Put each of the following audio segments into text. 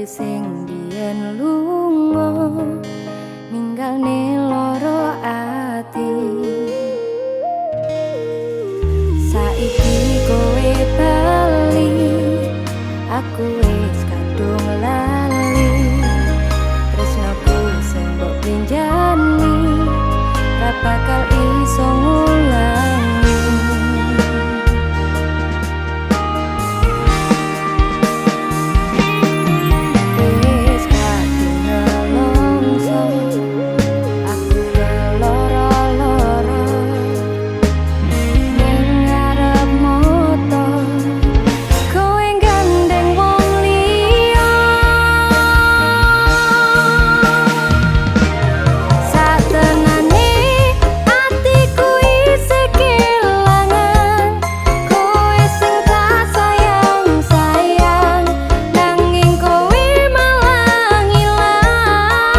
sing biyen lunga ninggalne loro ati. Saiki kowe bali, aku wis kadung lali. Tresnaku sing mbok pinjani ra bakal iso ngulangi. Wis kadung nelongso, aku keloro-loro ning ngarep motor. Kowe gandeng wong liya, satenane atiku isih kelangan. Kowe sing tak sayang-sayang, nanging kowe malah ngilang.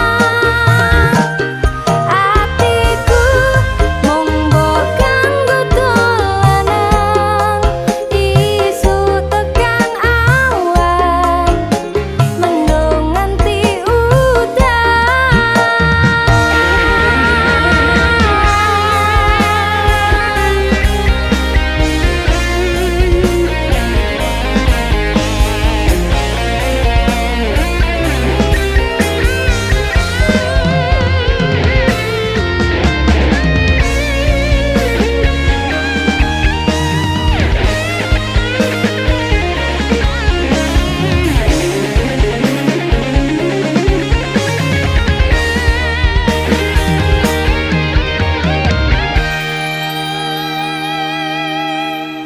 Atiku mung mbok kanggo dolanan, isu tekan awan mendung nganti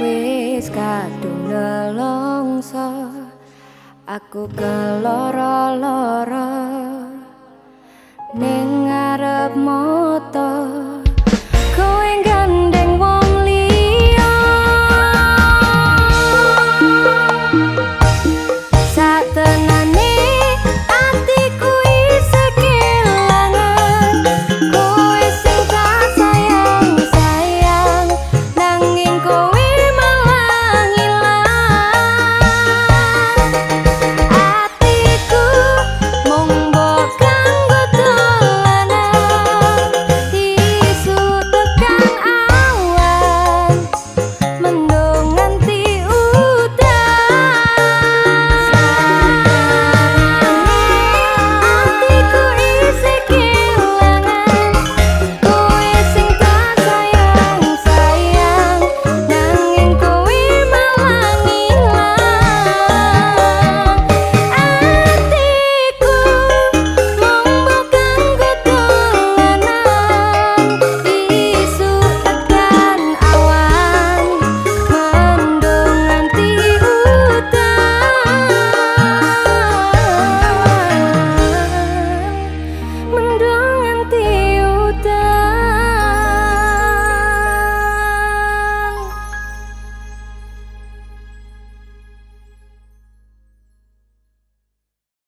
wis kadung nelongso, aku keloro-loro ning ngarep motor.